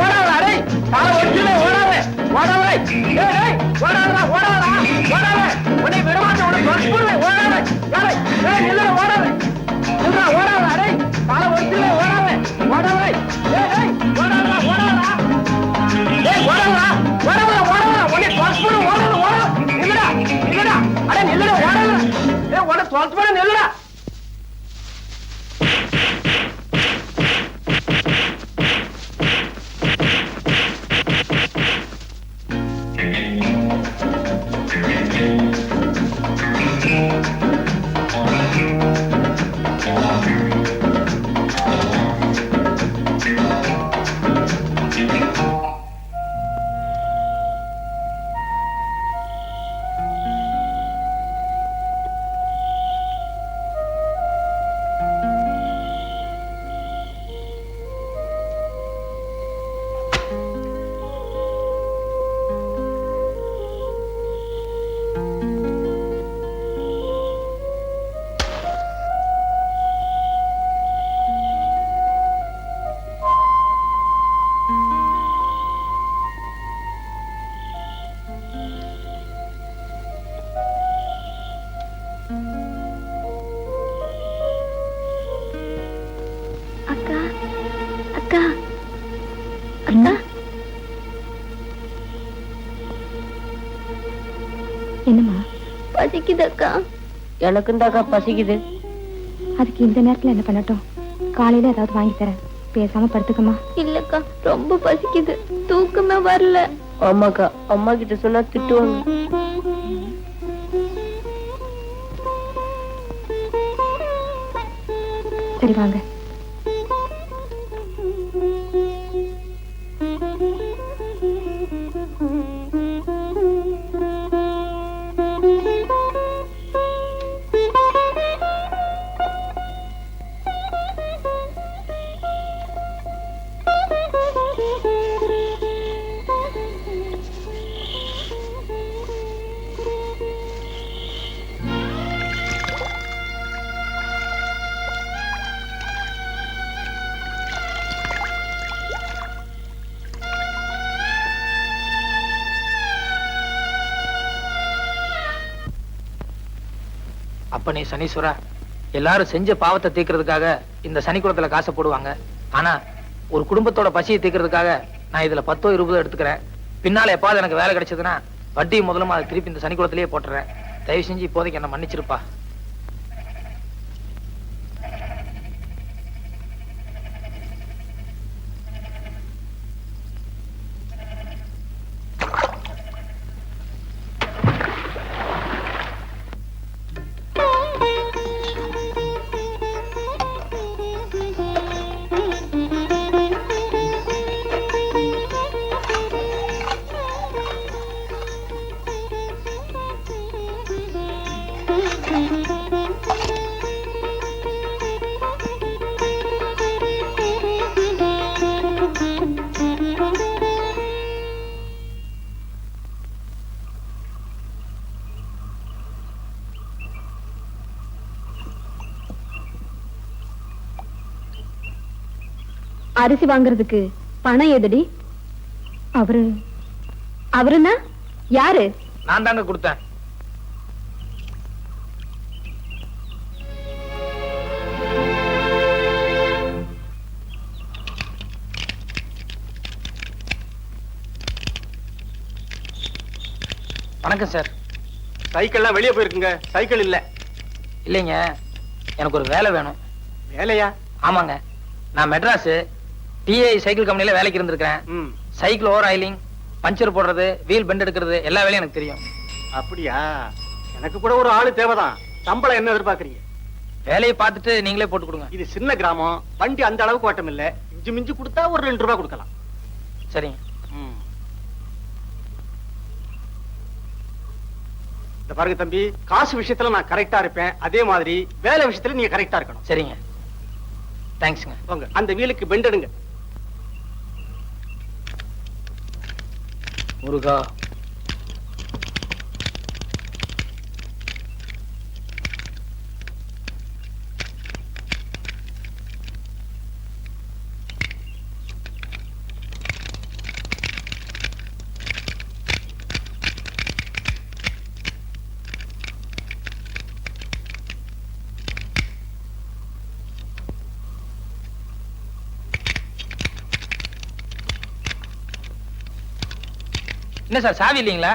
ஓடாத அடே, கால ஒடிச்சுல ஓடாத ஓடாத. ஏய் ஏய், ஓடாதடா ஓடாதடா ஓடாத. உன்னை விட மாட்டேன், உன்னை கொலை பண்ணுவேன். ஓடாத. ஏய் ஏய், நில்லுடா ஓடாத. நில்லுடா ஓடாத அடே, கால ஒடிச்சுல ஓடாத ஓடாத. ஏய் ஏய், ஓடாதடா ஓடாதடா. ஏய் ஓடாதடா ஓடாதடா ஓடாதடா. உன்னை கொலை பண்ணுவேன். ஓடாத ஓடாத. நில்லுடா நில்லுடா அடே, நில்லுடா ஓடாத. ஏய் உன்னை கொலை பண்ண நில்லுடா. பசிக்குதக்கா. எனக்கும் தாக்கா பசிக்குது. அதுக்கு இந்த நேரத்துல என்ன பண்ணட்டும்? காலையில ஏதாவது வாங்கி தரேன், பேசாம படுத்துக்கமா. இல்லக்கா, ரொம்ப பசிக்குது, தூக்கமே வரல. ஆமாக்கா, அம்மா கிட்ட சொன்னா திட்டுவாங்க. சரி வாங்க. அப்பனே சனீஸ்வரா, எல்லாரும் செஞ்ச பாவத்தை தீர்க்கிறதுக்காக இந்த சனிக்குளத்துல காசை போடுவாங்க. ஆனா ஒரு குடும்பத்தோட பசியை தீர்க்கிறதுக்காக நான் இதுல 10 20 எடுத்துக்கிறேன். பின்னால எப்பாவது எனக்கு வேலை கிடைச்சதுன்னா வட்டி முதலமா அதை திருப்பி இந்த சனிக்குளத்திலேயே போட்டுறேன். தயவு செஞ்சு இப்போதைக்கு என்ன மன்னிச்சிருப்பா. அரிசி வாங்குறதுக்கு பணம் எதடி? அவருன்னா யாரு? நான் தாங்க கொடுத்தேன். வணக்கம் சார். சைக்கிள்லாம் வெளியே போயிருக்குங்க, சைக்கிள் இல்ல. இல்லைங்க, எனக்கு ஒரு வேலை வேணும். வேலையா? ஆமாங்க, நான் மெட்ராஸ் டிஐ சைக்கிள் கம்பெனில வேலைக்கு இருந்திருக்கிறேன். சைக்கிள் ஓவர் ஆயிலிங், பஞ்சர் போடுறது, வீல் பெண்ட் எடுக்கிறது எல்லா வேலையும் எனக்கு தெரியும். அப்படியா? எனக்கு கூட ஒரு ஆளு தேவைதான். சம்பளம் என்ன எதிர்பார்க்கறீங்க? வேலையை பார்த்துட்டு நீங்களே போட்டு கொடுங்க. இது சின்ன கிராமம், வண்டி அந்த அளவுக்கு ஓட்டம் இல்ல. இஞ்சி மிஞ்சி கொடுத்தா ஒரு 2 ரூபாய் கொடுக்கலாம். சரிங்க. இந்த பாருங்க தம்பி, காசு விஷயத்துல நான் கரெக்டா இருப்பேன், அதே மாதிரி வேலை விஷயத்துல நீங்க கரெக்டா இருக்கணும். சரிங்க, தேங்க்ஸ்ங்க. போங்க, அந்த வீலுக்கு பெண்ட் எடுங்க. முருகா, என்ன சார் சாவி இல்லீங்களா?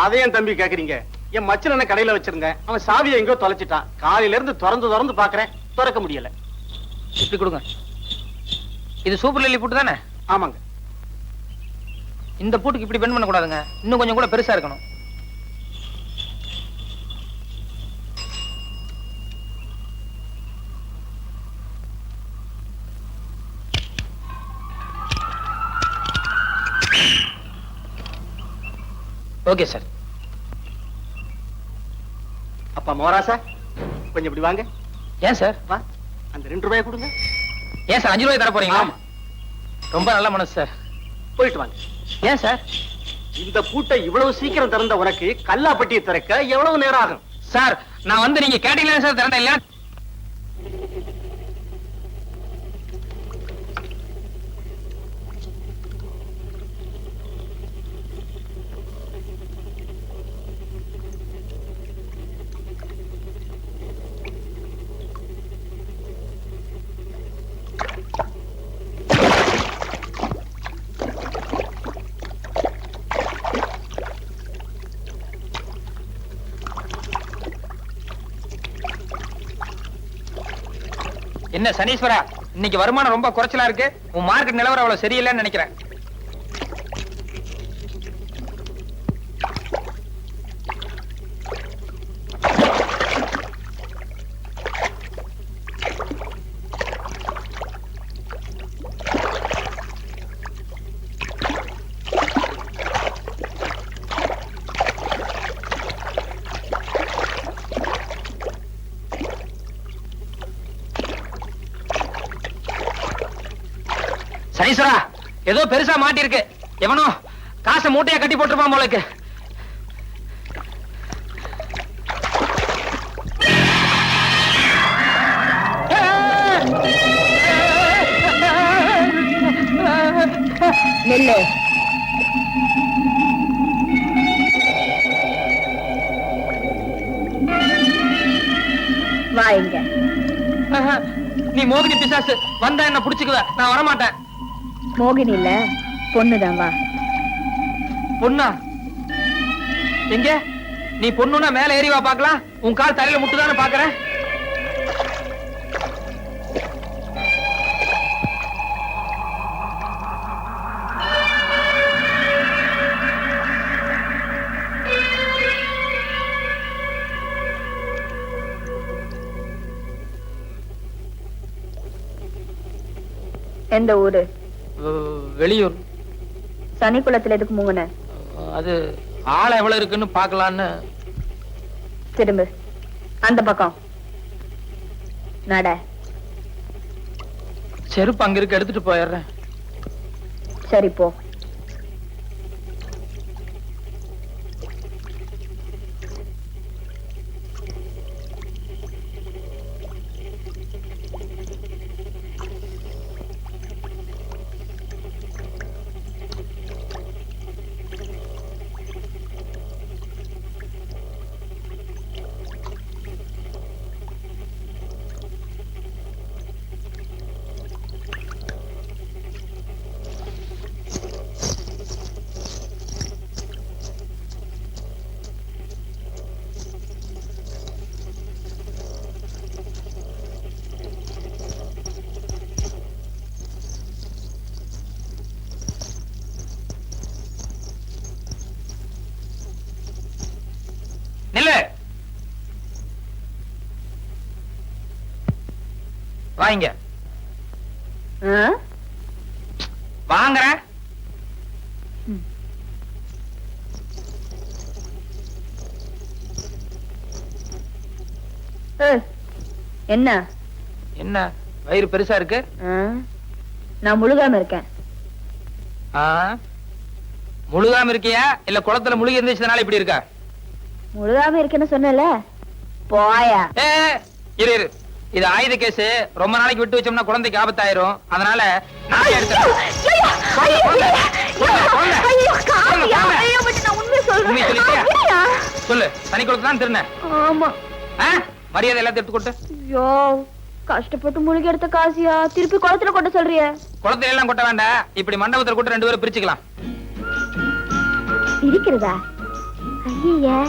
அதையும் தம்பி கேக்குறீங்க? என் மச்சன கடையில வச்சிருங்க, அவன் சாவியை எங்கோ தொலைச்சிட்டான். காலையில இருந்து திறந்து பாக்குறேன், திறக்க முடியல. இப்படி கொடுங்க. இது சூப்பர் லில்லி பூட்டு தானே? ஆமாங்க. இந்த பூட்டுக்கு இப்படி பெண்ட் பண்ண கூடாதுங்க, இன்னும் கொஞ்சம் கூட பெருசா இருக்கணும். Okay sir. அப்பா மோராசா, கொஞ்சம் இப்படி வாங்க. ஏன் சார்? வா, அந்த 2 ரூபாய் கொடுங்க. ஏன் சார் 5 ரூபாய் தர போறீங்களா? ரொம்ப நல்ல மனசு சார். போயிட்டு வாங்க. ஏன் சார்? இந்த பூட்டை இவ்வளவு சீக்கிரம் திறந்த உனக்கு கல்லாப்பட்டியை திறக்க எவ்வளவு நேரம் ஆகும்? சார், நான் வந்து நீங்க கேட்டீங்களா சார் திறந்த இல்லையா? என்ன சனீஸ்வரா, இன்னைக்கு வருமானம் ரொம்ப குறைச்சலா இருக்கு. உன் மார்க்கெட் நிலவரம் அவ்வளவு சரியில்லைன்னு நினைக்கிறேன். சனீஸ்வரா, ஏதோ பெருசா மாட்டி இருக்கு. எவனோ காசை மூட்டையா கட்டி போட்டுருப்பான் போலக்கு. நெல்லு வாங்க. நீ மோகினி பிசாசு, வந்தா என்ன புடிச்சுக்குவ, நான் வரமாட்டேன். மோகினி இல்ல, பொண்ணுதான். வா. பொண்ணா? எங்க? நீ பொண்ணுன்னா மேல ஏறி வா பாக்கலாம். உன் கால் தலையில முட்டுதானே பாக்குறேன். எந்த ஊரு? வெளியூர். சனிக்குளத்துல எதுக்கு மூங்குன? அது ஆள எவ்வளவு இருக்குன்னு பாக்கலான்னு. திரும்ப அந்த பக்கம் நட. செருப்பு அங்க இருக்கு, எடுத்துட்டு போயிடுறேன். சரி போ. நில்லு. வாங்க. வாங்குறேன். என்ன என்ன வயிறு பெருசா இருக்கு? நான் முழுகாம இருக்கேன். முழுகாம இருக்கியா இல்ல குளத்துல முழுகி இருந்துச்சதுனால இப்படி இருக்கா? முழுகாம இருக்கேன்னு சொன்னல. போயா. இரு இரு, இது ஆயுத கேஸ். ரொம்ப நாளைக்கு விட்டு வச்சோம்னா குழந்தைக்கு ஆபத்தாயிரும். அதனால நான் எடுத்துறேன். சொல்லு, தனி குளத்துல தான் திருந. ஆமா. மரியாதை எல்லாத்தையும் எடுத்து கொட்டு. ஐயோ, கஷ்டப்பட்டு முழுகி எடுத்த காசியா திருப்பி குளத்துல கொட்ட சொல்றிய? குளத்துல எல்லாம் கொட்ட வேண்டாம், இப்படி மண்டபத்துல கொட்ட 2 பேரும் பிரிச்சுக்கலாம். இருக்கிறதா? ஐயா,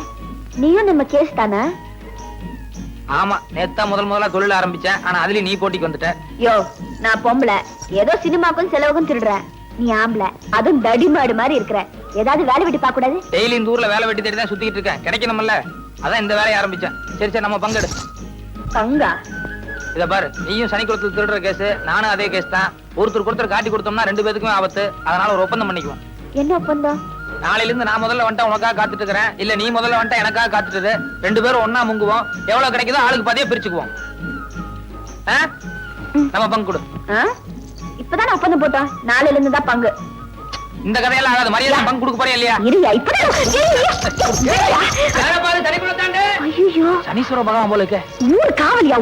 நீயும் நம்ம கேஸ் தானே? ஆமா, நேத்தா முதல்ல தொழில் ஆரம்பிச்சேன். ஆனா அதுலயும் நீ போட்டிக்கு வந்துட்ட. யோ, நான் பொம்பளை, ஏதோ சினிமாக்கும் செலவுக்கும் திருடுறேன். நீ ஆம்பளை, அதுவும் தடிமாடு மாதிரி இருக்கிற. ஏதாவது வேலை வெட்டி பார்க்க கூடாது? டெய்லி இந்த ஊர்ல வேலை வெட்டி தேடி தான் சுத்திட்டு இருக்கேன். கிடைக்கணும்ல, அதான் இந்த வேலையை ஆரம்பிச்சேன். சரி சரி, நம்ம பங்கெடு. பங்கா? இத பாரு, நீயும் சனிக்குளத்துல திருடுற கேஸ், நானும் அதே கேஸ் தான். ஒருத்தர் காட்டி கொடுத்தோம்னா 2 பேருக்குமே ஆபத்து. அதனால ஒரு ஒப்பந்தம் பண்ணிக்குவோம். என்ன ஒப்பந்தம்? நாளையில இருந்து நான் முதல்ல வந்துட்டா உனக்காக காத்துட்டு இருக்கிறேன், இல்ல நீ முதல்ல வந்துட்டா எனக்காக காத்துட்டு. 2 பேரும் ஒன்னா முங்குவோம். எவ்வளவு கிடைக்குதோ ஆளுக்கு பாதியா பிரிச்சுக்குவோம். நம்ம பங்கு கொடு. இப்பதான் ஒப்பந்தம் போட்டோம், நாளையில இருந்து தான் பங்கு. இந்த கதையெல்லாம் ஆகாது. மரியாதை பங்கு கொடுக்க போறியா இல்லையா? சனீஸ்வர பகவான் போல இருக்க. ஊர் காவலியா?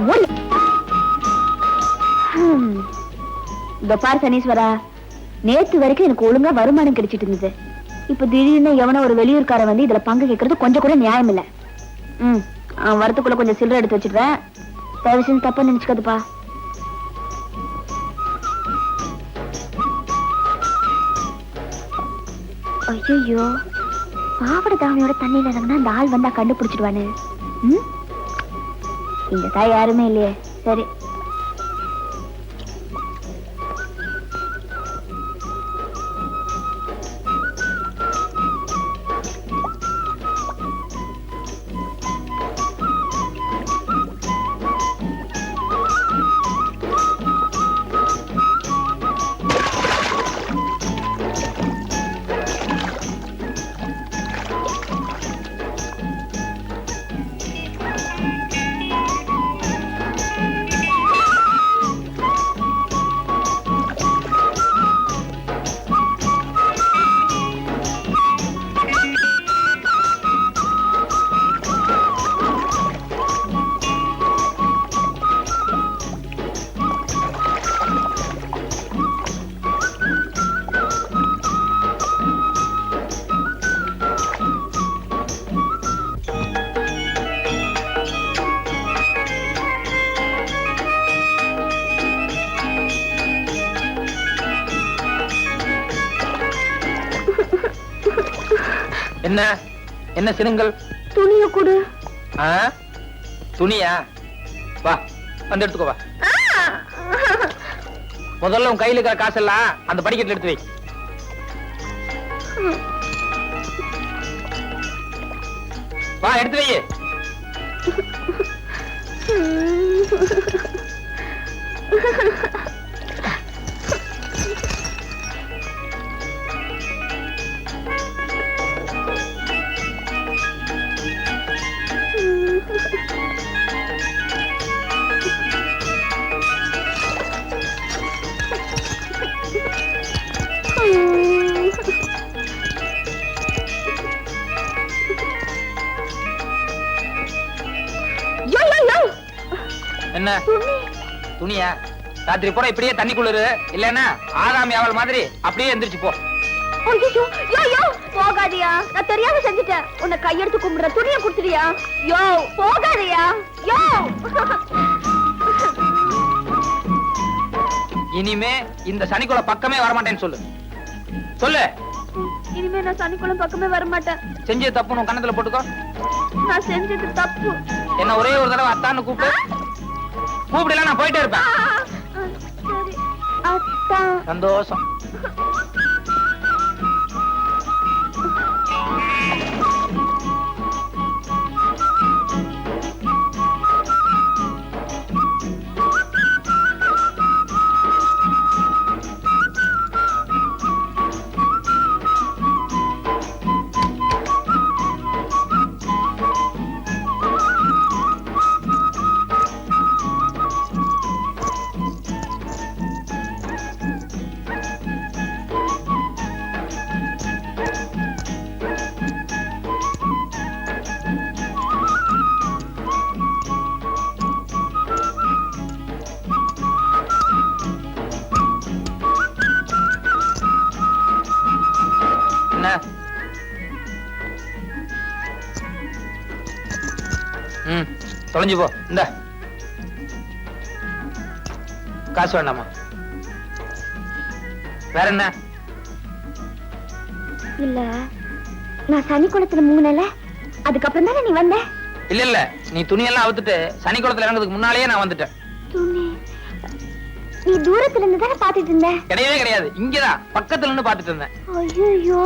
இந்த பார் சனீஸ்வரா, நேத்து வரைக்கும் எனக்கு ஒழுங்கா வருமானம் கிடைச்சிட்டு இருந்தது. இப்ப திடீர்னு எவனோ ஒரு வெளியூர்கார வந்து இதுல பங்கு கேட்கறது கொஞ்சம் கூட நியாயம் இல்ல. வரத்துக்குள்ள கொஞ்சம் சில்லறை எடுத்து வச்சிடுறேன். தயவு செஞ்சு தப்பா நினைச்சுக்காதுப்பா. ஐயோ, பாவட தாவணியோட தண்ணியில இறங்கினா அந்த ஆள் வந்தா கண்டுபிடிச்சிடுவானு. இந்த தாய் யாருமே இல்லையே. சரி, என்ன என்ன சினுங்கள்? துணிய கொடு. துணியா? வா வந்து எடுத்துக்கோ வா. முதல்ல உன் கையில இருக்கிற காசெல்லாம் அந்த படிக்கட்டுல எடுத்து வை. வா எடுத்து வை. என்ன துணியா? ராத்திரி பூரா இப்படியே தண்ணி குளிரு, இல்லன்னா ஆதாமி அவள் மாதிரி அப்படியே எந்திரிச்சு போ. போகாதியா, நான் தெரியாம செஞ்சுட்டேன். உன்னை கையெடுத்து கும்பிடுற, துணியை குடுத்துறியா? யோ போகாதியா. யோ இனிமே இந்த சனிக்குள்ள பக்கமே வரமாட்டேன்னு சொல்லு. சொல்லு. இனிமே நான் சனிக்குளம் பக்கமே வர மாட்டேன். செஞ்சது தப்புன்னு உன் கண்ணத்துல போட்டுக்கோ. நான் செஞ்சது தப்பு. என்ன ஒரே ஒரு தடவை அத்தான்னு கூப்பிடு. கூப்பிடல நான் போயிட்டே இருப்பேன். சரி அத்தா. சந்தோஷம். தொலைஞ்சு போ. இந்த காசு வேண்டாமா? வேற என்ன? இல்ல நான் சனிக்குளத்துல மூணல, அதுக்கப்புறம் தானே நீ வந்த. இல்ல இல்ல, நீ துணியெல்லாம் அவுத்துட்டு சனிக்குளத்துல இறங்குறதுக்கு முன்னாலேயே நான் வந்துட்டேன். துணி நீ தூரத்துல இருந்து தானே பாத்துட்டு இருந்த? கிடையவே கிடையாது, இங்கதான் பக்கத்துல இருந்து பாத்துட்டு இருந்தேன். ஐயோ,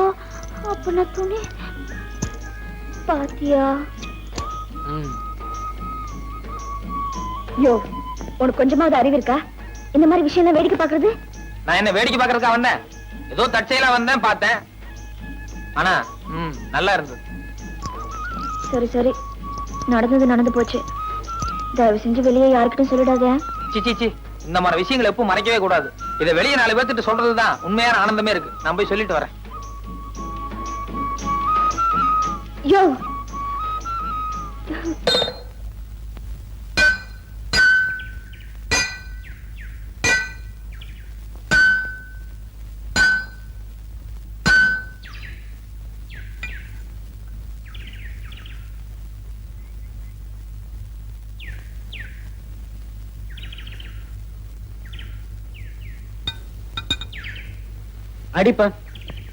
அப்ப நான் துணி பாத்தியா? யோ, உனக்கு கொஞ்சமாவது அறிவு இருக்கா? இந்த மாதிரி விஷயம் வேடிக்கை பாக்குறது? நான் என்ன வேடிக்கை பாக்குறதுக்கா வந்தேன்? ஏதோ தற்செயலா வந்தேன், பார்த்தேன். ஆனா நல்லா இருந்தது. சரி சரி, நடந்தது நடந்து போச்சு. தயவு செஞ்சு வெளியே யாருக்கிட்டும் சொல்லிடாத. சி, இந்த மாதிரி விஷயங்களை எப்பவும் மறைக்கவே கூடாது. இதை வெளியே 4 பேர்த்திட்டு சொல்றதுதான் உண்மையான ஆனந்தமே இருக்கு. நான் போய் சொல்லிட்டு வரேன். யோ, அடிப்பா.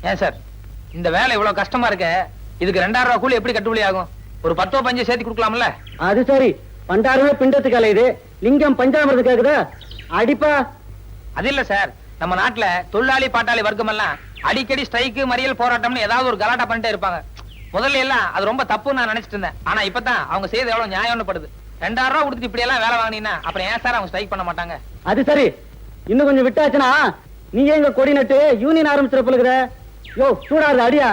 ஏன் சார் இந்த வேலை இவ்வளவு கஷ்டமா இருக்க? இதுக்கு 2000 ரூபாய் கூலி எப்படி கட்டுப்படி ஆகும்? ஒரு 10 15 சேர்த்து கொடுக்கலாம்ல? அது சரி, பண்டாரமே பிண்டத்துக்கு அலையுது, லிங்கம் பஞ்சாமிரத்துக்கு கேக்குதா? அடிப்பா. அது இல்ல சார், நம்ம நாட்டுல தொழிலாளி பாட்டாளி வர்க்கம் எல்லாம் அடிக்கடி ஸ்ட்ரைக்கு, மறியல், போராட்டம்னு ஏதாவது ஒரு கலாட்டா பண்ணிட்டே இருப்பாங்க. முதல்ல எல்லாம் அது ரொம்ப தப்புன்னு நான் நினைச்சிட்டு இருந்தேன். ஆனா இப்பதான் அவங்க செய்து எவ்வளவு நியாயம்னு படுது. 2000 ரூபாய் கொடுத்துட்டு இப்படி எல்லாம் வேலை வாங்கினீங்கன்னா அப்புறம் ஏன் சார் அவங்க ஸ்ட்ரைக் பண்ண மாட்டாங்க? அது சரி, இன்னும் கொஞ்சம் விட்டாச்சுன்னா நீங்க எங்க கொடி நட்டு யூனியன் ஆரம்பிச்சிட போலுக்குற. யோ சூடாது, அடியா.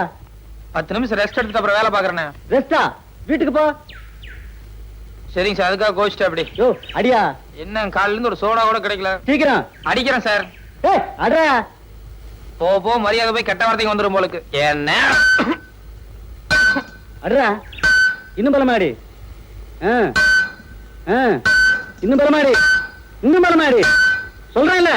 10 நிமிஷம் ரெஸ்ட் எடுத்து அப்புறம் வேலை பாக்குறேன். ரெஸ்டா? வீட்டுக்கு போ. சரிங்க சார், அதுக்காக கோச்சிட்டு அப்படி. யோ அடியா. என்ன காலையில இருந்து ஒரு சோடா கூட கிடைக்கல. சீக்கிரம் அடிக்கிறேன் சார். ஏய் அட்ரா. போ மரியாதை போய் கெட்ட வார்த்தைக்கு வந்துரும் போலுக்கு. என்ன அட்ரா, இன்னும் பலமாடி. இன்னும் பலமாடி, இன்னும் பலமாடி சொல்றேன் இல்ல.